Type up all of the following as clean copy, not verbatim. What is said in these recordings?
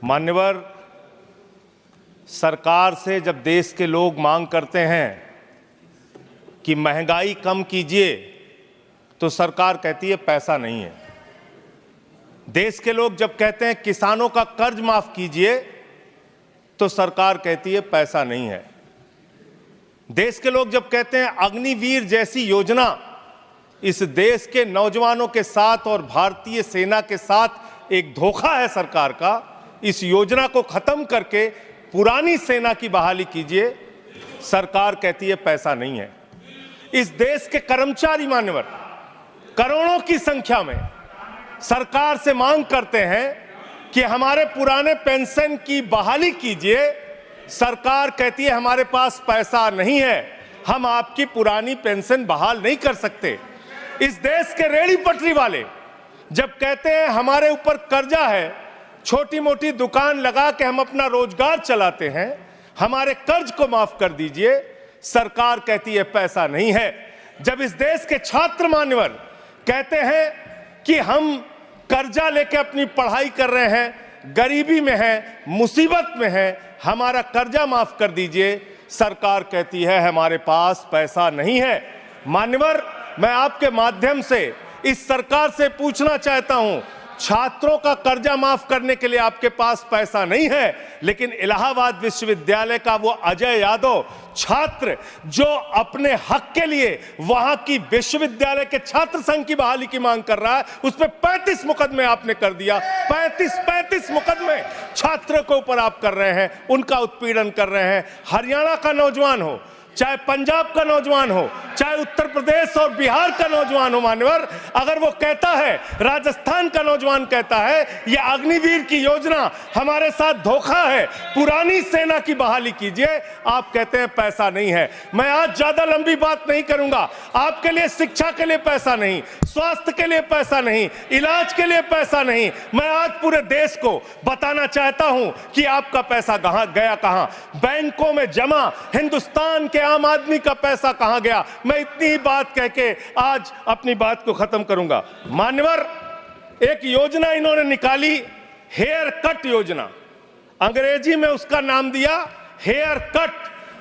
मान्यवर, सरकार से जब देश के लोग मांग करते हैं कि महंगाई कम कीजिए तो सरकार कहती है पैसा नहीं है। देश के लोग जब कहते हैं किसानों का कर्ज माफ कीजिए तो सरकार कहती है पैसा नहीं है। देश के लोग जब कहते हैं अग्निवीर जैसी योजना इस देश के नौजवानों के साथ और भारतीय सेना के साथ एक धोखा है सरकार का, इस योजना को खत्म करके पुरानी सेना की बहाली कीजिए, सरकार कहती है पैसा नहीं है। इस देश के कर्मचारी मान्यवर करोड़ों की संख्या में सरकार से मांग करते हैं कि हमारे पुराने पेंशन की बहाली कीजिए, सरकार कहती है हमारे पास पैसा नहीं है, हम आपकी पुरानी पेंशन बहाल नहीं कर सकते। इस देश के रेहड़ी पटरी वाले जब कहते हैं हमारे ऊपर कर्जा है, छोटी मोटी दुकान लगा के हम अपना रोजगार चलाते हैं, हमारे कर्ज को माफ कर दीजिए, सरकार कहती है पैसा नहीं है। जब इस देश के छात्र मान्यवर कहते हैं कि हम कर्जा लेके अपनी पढ़ाई कर रहे हैं, गरीबी में हैं, मुसीबत में हैं, हमारा कर्जा माफ कर दीजिए, सरकार कहती है हमारे पास पैसा नहीं है। मान्यवर, मैं आपके माध्यम से इस सरकार से पूछना चाहता हूं, छात्रों का कर्जा माफ करने के लिए आपके पास पैसा नहीं है, लेकिन इलाहाबाद विश्वविद्यालय का वो अजय यादव छात्र जो अपने हक के लिए वहां की विश्वविद्यालय के छात्र संघ की बहाली की मांग कर रहा है, उस पर 35 मुकदमे आपने कर दिया। 35 मुकदमे छात्रों के ऊपर आप कर रहे हैं, उनका उत्पीड़न कर रहे हैं। हरियाणा का नौजवान हो, चाहे पंजाब का नौजवान हो, चाहे उत्तर प्रदेश और बिहार का नौजवान हो मान्यवर, अगर वो कहता है, राजस्थान का नौजवान कहता है ये अग्निवीर की योजना हमारे साथ धोखा है, पुरानी सेना की बहाली कीजिए, आप कहते हैं पैसा नहीं है। मैं आज ज्यादा लंबी बात नहीं करूंगा। आपके लिए शिक्षा के लिए पैसा नहीं, स्वास्थ्य के लिए पैसा नहीं, इलाज के लिए पैसा नहीं, मैं आज पूरे देश को बताना चाहता हूं कि आपका पैसा कहां गया, कहां बैंकों में जमा हिंदुस्तान के आम आदमी का पैसा कहां गया। मैं इतनी ही बात कह के आज अपनी बात को खत्म करूंगा। मान्यवर, एक योजना इन्होंने निकाली, हेयर कट योजना, अंग्रेजी में उसका नाम दिया हेयर कट,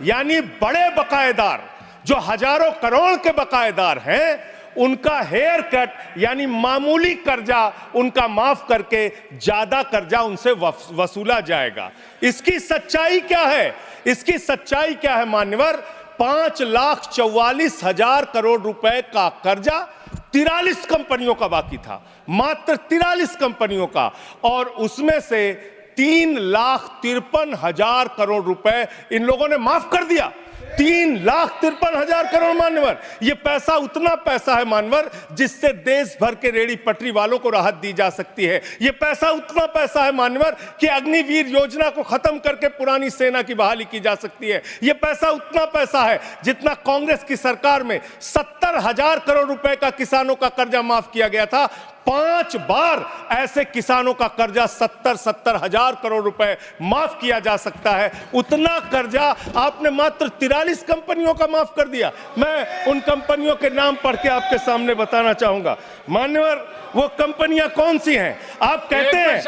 यानी बड़े बकायेदार जो हजारों करोड़ के बकायेदार हैं उनका हेयर कट यानी मामूली कर्जा उनका माफ करके ज्यादा कर्जा उनसे वसूला जाएगा। इसकी सच्चाई क्या है? इसकी सच्चाई क्या है मान्यवर? 5,44,000 करोड़ रुपए का कर्जा 43 कंपनियों का बाकी था, मात्र 43 कंपनियों का, और उसमें से 3,53,000 करोड़ रुपए इन लोगों ने माफ कर दिया। 3,53,000 करोड़ मान्यवर, ये पैसा उतना पैसा है मान्यवर जिससे देश भर के रेहड़ी पटरी वालों को राहत दी जा सकती है। ये पैसा उतना पैसा है मान्यवर कि अग्निवीर योजना को खत्म करके पुरानी सेना की बहाली की जा सकती है। ये पैसा उतना पैसा है जितना कांग्रेस की सरकार में 70,000 करोड़ रुपए का किसानों का कर्जा माफ किया गया था। 5 बार ऐसे किसानों का कर्जा 70,000 करोड़ रुपए माफ किया जा सकता है। उतना कर्जा आपने मात्र 43 कंपनियों का माफ कर दिया। मैं उन कंपनियों के नाम पढ़ के आपके सामने बताना चाहूंगा। मान्यवर, वो कंपनियां कौन सी हैं? आप कहते हैं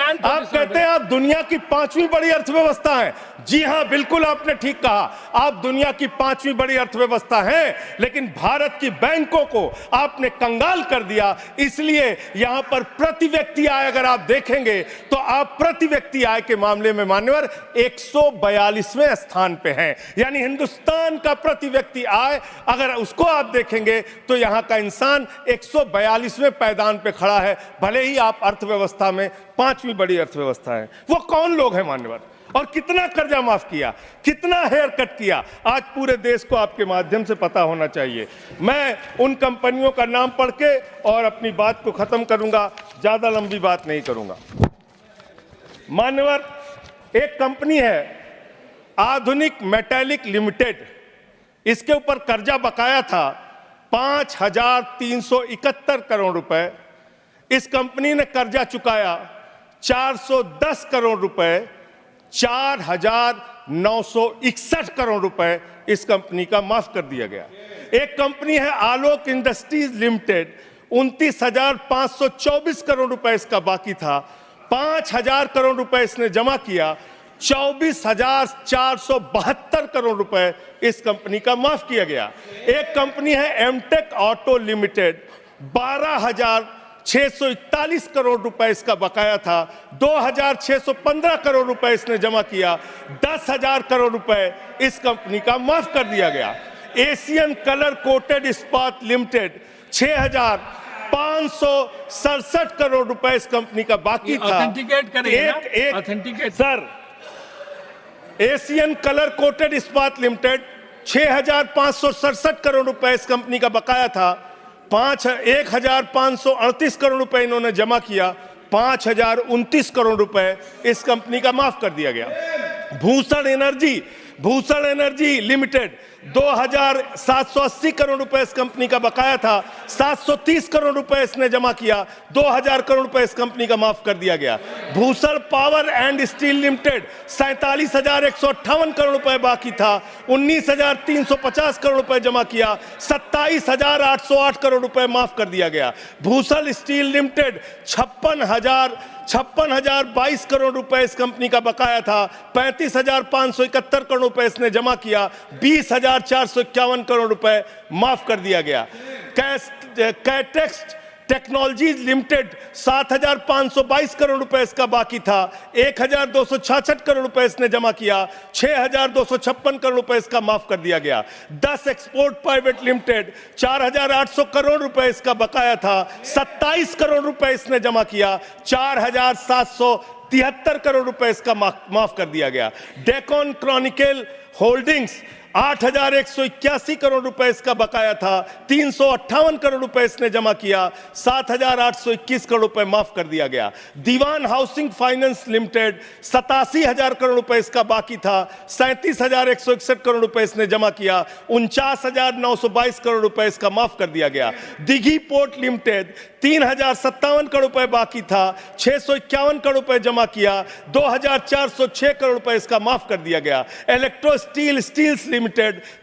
आप दुनिया की 5वीं बड़ी अर्थव्यवस्था हैं। जी हां, बिल्कुल आपने ठीक कहा, आप दुनिया की 5वीं बड़ी अर्थव्यवस्था हैं, लेकिन भारत की बैंकों को आपने कंगाल कर दिया। इसलिए यहां पर प्रति व्यक्ति आय अगर आप देखेंगे तो आप प्रति व्यक्ति आय के मामले में मान्यवर 142वें स्थान पे हैं। यानी हिंदुस्तान का प्रति व्यक्ति आय अगर उसको आप देखेंगे तो यहां का इंसान 142वें पायदान पे खड़ा है, भले ही आप अर्थव्यवस्था में 5वीं बड़ी अर्थव्यवस्था है। वो कौन लोग हैं मान्यवर, और कितना कर्जा माफ किया, कितना हेयर कट किया, आज पूरे देश को आपके माध्यम से पता होना चाहिए। मैं उन कंपनियों का नाम पढ़ के और अपनी बात को खत्म करूंगा, ज्यादा लंबी बात नहीं करूंगा। मान्यवर, एक कंपनी है आधुनिक मेटालिक लिमिटेड, इसके ऊपर कर्जा बकाया था 5,371 करोड़ रुपए। इस कंपनी ने कर्जा चुकाया 410 करोड़ रुपए, 4,961 करोड़ रुपए इस कंपनी का माफ कर दिया गया। एक कंपनी है आलोक इंडस्ट्रीज लिमिटेड, 29,524 करोड़ रुपए इसका बाकी था, 5,000 करोड़ रुपए इसने जमा किया, 24,472 करोड़ रुपए इस कंपनी का माफ किया गया। एक कंपनी है एमटेक ऑटो लिमिटेड, 12,641 करोड़ रुपए इसका बकाया था, 2,615 करोड़ रुपए इसने जमा किया, 10,000 करोड़ रुपए इस कंपनी का माफ कर दिया गया। एशियन कलर कोटेड इस्पात लिमिटेड, 6,567 करोड़ रुपए इस कंपनी का बाकी था। ऑथेंटिकेट करें, authenticate sir, Asian colour coated इस्पात लिमिटेड 6,567 करोड़ रुपए इस कंपनी का बकाया था, 1,538 करोड़ रुपए इन्होंने जमा किया, 5,029 करोड़ रुपए इस कंपनी का माफ कर दिया गया। भूषण एनर्जी लिमिटेड 2,780 करोड़ रुपए इस कंपनी का बकाया था, 730 करोड़ रुपए इसने जमा किया, 2,000 करोड़ रुपए इस कंपनी का माफ कर दिया गया। Bhushan power and steel limited 47,158 crore रुपए बाकी था, 19,350 करोड़ रुपए जमा किया, 27,808 करोड़ रुपए माफ कर दिया गया। भूषण स्टील लिमिटेड 56,022 करोड़ रुपए इस कंपनी का बकाया था, 35,571 करोड़ रुपए इसने जमा किया, 20,451 करोड़ रुपए माफ कर दिया गया। कैटेक्स टेक्नोलॉजीज लिमिटेड 7,522 करोड़ रुपए इसका बाकी था, 1,266 करोड़ रुपए इसने जमा किया, 6,256 करोड़ रुपए इसका माफ कर दिया गया। 10 एक्सपोर्ट प्राइवेट लिमिटेड 4,800 करोड़ रुपए इसका बकाया था, 27 करोड़ रुपए इसने जमा किया, 4,773 करोड़ रुपए इसका माफ कर दिया गया। डेकन क्रॉनिकल होल्डिंग्स 8,181 करोड़ रुपए इसका बकाया था, 358 करोड़ रुपए इसने जमा किया, 7,821 करोड़ रुपए माफ कर दिया गया। दीवान हाउसिंग फाइनेंस लिमिटेड 87,000 करोड़ रुपए इसका बाकी था, 37,161 करोड़ रुपए इसने जमा किया, 49,922 करोड़ रुपए इसका माफ कर दिया गया। दिघी पोर्ट लिमिटेड 3,057 करोड़ रुपए बाकी था, 651 करोड़ रुपए जमा किया, 2,406 करोड़ रुपए इसका माफ कर दिया गया। इलेक्ट्रो स्टील्स लिमिटेड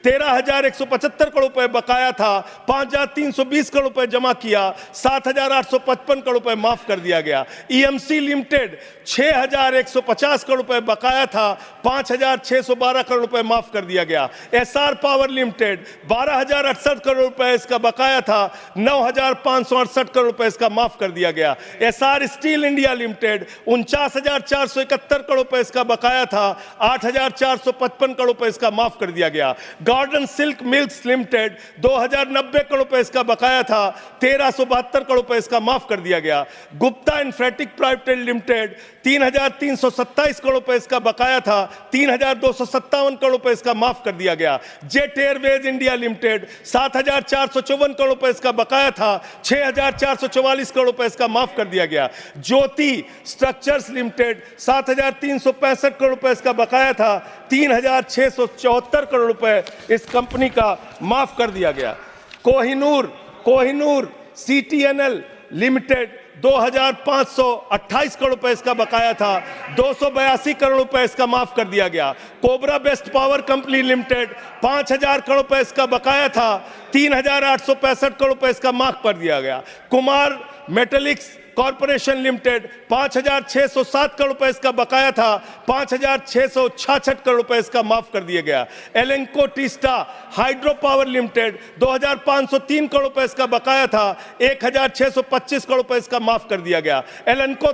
13,175 करोड़ रुपए बकाया था, 5,320 करोड़ रुपए जमा किया, 7,855 करोड़ रुपए माफ कर दिया गया। ईएमसी लिमिटेड 6,150 करोड़ रुपए बकाया था, 5,612 करोड़ रुपए माफ कर दिया गया। एसआर पावर लिमिटेड 12,068 करोड़ रुपए इसका बकाया था, 9,568 करोड़ रुपए इसका माफ कर दिया गया। SR steel India limited 49,471 crore रुपए इसका बकाया था, 8,455 करोड़ रुपए इसका माफ कर दिया गया। Garden silk milks limited 2,090 crore रुपए इसका बकाया था, 1,372 करोड़ रुपए इसका माफ कर दिया गया। गुप्ता इन्फेटिक प्राइवेट लिमिटेड 3,327 करोड़ रुपए इसका बकाया था, 3,257 करोड़ रुपए इसका माफ कर दिया गया। Jet Airways India limited 7,454 crore रुपए इसका बकाया था, 6,444 करोड़ रुपए इसका माफ कर दिया गया। ज्योति स्ट्रक्चर्स लिमिटेड 7,365 करोड़ रुपए इसका बकाया था, 3,674 करोड़ रुपए इस कंपनी का माफ कर दिया गया। कोहिनूर सीटीएनएल लिमिटेड 2,528 करोड़ रुपए इसका बकाया था, 282 करोड़ रुपए इसका माफ कर दिया गया। Cobra best power company limited 5,000 crore रुपए इसका बकाया था, 3,865 करोड़ रुपए इसका माफ कर दिया गया। कुमार मेटलिक्स कॉर्पोरेशन लिमिटेड 5,607 करोड़ रुपए इसका बकाया था, 5,666 करोड़ रुपए इसका माफ कर दिया गया। Lanco Teesta hydro power limited 2,503 crore रुपए इसका बकाया था, 1,625 करोड़ रुपए इसका माफ कर दिया गया। एलेंको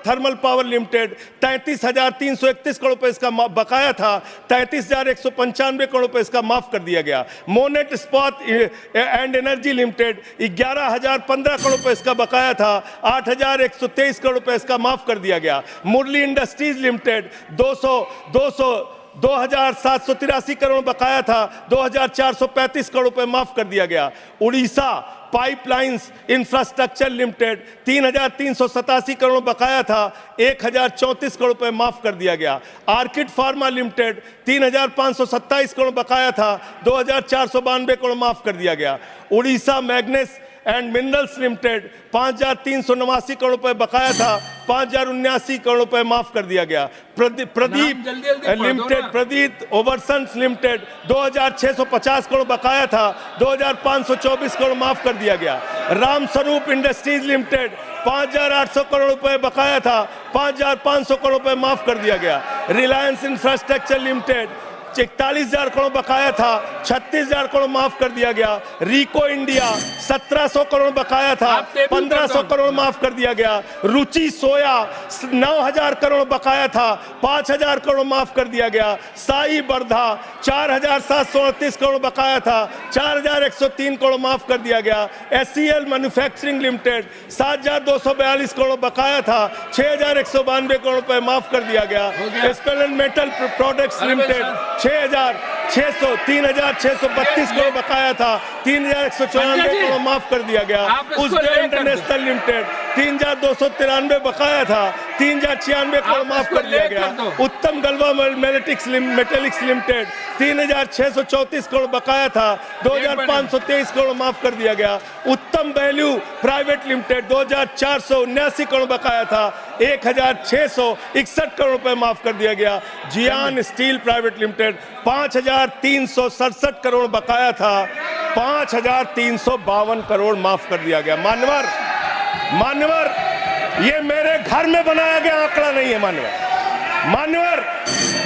थर्मल पावर लिमिटेड 33,331 करोड़ रुपए इसका बकाया था, 33,195 करोड़ रुपए इसका माफ कर दिया गया। Monnet Ispat and Energy Limited 11,015 crore रुपए इसका बकाया था, 8,123 करोड़ रुपए इसका माफ कर दिया गया। मुरली इंडस्ट्रीज लिमिटेड 2,783 करोड़ बकाया था, 2,435 करोड़ रुपए माफ कर दिया गया। Orissa pipelines infrastructure limited 3,387 crore बकाया था, 1,034 करोड़ रुपए माफ कर दिया गया। आर्किड फार्मा लिमिटेड 3,527 करोड़ बकाया था, 2,492 करोड़ माफ कर दिया गया। Orissa मैग्नेस and minerals limited 5,389 crore रुपए बकाया था, 5,079 करोड़ रुपए माफ कर दिया गया। प्रदीप जल्दी लिमिटेड, प्रदीप ओवरसन्स लिमिटेड 2,650 करोड़ बकाया था, 2,524 करोड़ माफ कर दिया गया। रामस्वरूप इंडस्ट्रीज लिमिटेड 5,800 करोड़ रुपए बकाया था, 5,500 करोड़ रुपए माफ कर दिया गया। रिलायंस इंफ्रास्ट्रक्चर लिमिटेड 41,000 करोड़ बकाया था, 36,000 करोड़ माफ कर दिया गया। रिको इंडिया 1,700 करोड़ बकाया था, 1,500 करोड़ माफ कर दिया गया। रुचि सोया 9,000 करोड़ बकाया था, 5,000 करोड़ माफ कर दिया गया। साई बर्धा 4,738 करोड़ बकाया था, 4,103 करोड़ माफ कर दिया गया। SCL मैन्युफैक्चरिंग लिमिटेड 7,242 करोड़ बकाया था, 6,192 करोड़ रुपए माफ कर दिया गया। स्पेलन मेटल प्रोडक्ट्स लिमिटेड 3,632 करोड़ बकाया था, 3,194 करोड़ माफ कर दिया गया। उज्जैन इंटरनेशनल लिमिटेड 3,293 बकाया था, 3,096 करोड़ माफ कर दिया गया। उत्तम गलवा मेटेलिक्स लिमिटेड 3,634 करोड़ बकाया था, 2,523 करोड़ माफ कर दिया गया। उत्तम वैल्यू प्राइवेट लिमिटेड 2,479 करोड़ बकाया था, 1,661 करोड़ रुपए माफ कर दिया गया। जियान स्टील प्राइवेट लिमिटेड 5,367 करोड़ बकाया था, 5,352 करोड़ माफ कर दिया गया। मान्यवर, ये मेरे घर में बनाया गया आंकड़ा नहीं है। मान्यवर,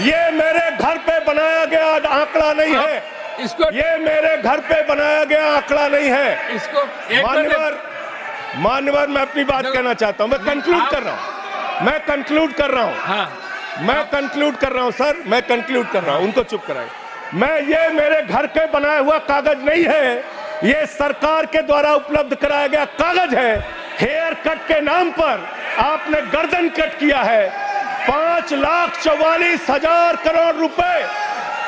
ये मेरे घर पे बनाया गया आंकड़ा नहीं है। ये मेरे घर पे बनाया गया आंकड़ा नहीं है। मान्यवर, मैं अपनी बात कहना चाहता हूं। मैं कंक्लूड कर रहा हूं। मैं कंक्लूड कर रहा हूं। उनको चुप कराए। ये मेरे घर के बनाया हुआ कागज नहीं है, ये सरकार के द्वारा उपलब्ध कराया गया कागज है। हेयर कट के नाम पर आपने गर्दन कट किया है। 5,44,000 करोड़ रुपए,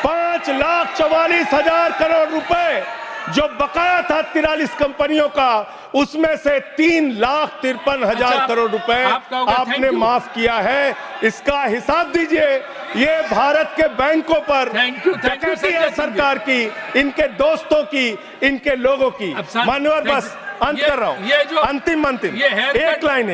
5,44,000 करोड़ रुपए जो बकाया था 43 कंपनियों का, उसमें से 3,53,000 करोड़ रुपए आपने माफ किया है। इसका हिसाब दीजिए। ये भारत के बैंकों पर डकैती है सरकार की, इनके दोस्तों की, इनके लोगों की। मान्यवर, बस अंत कर रहा हूं। अंतिम एक लाइन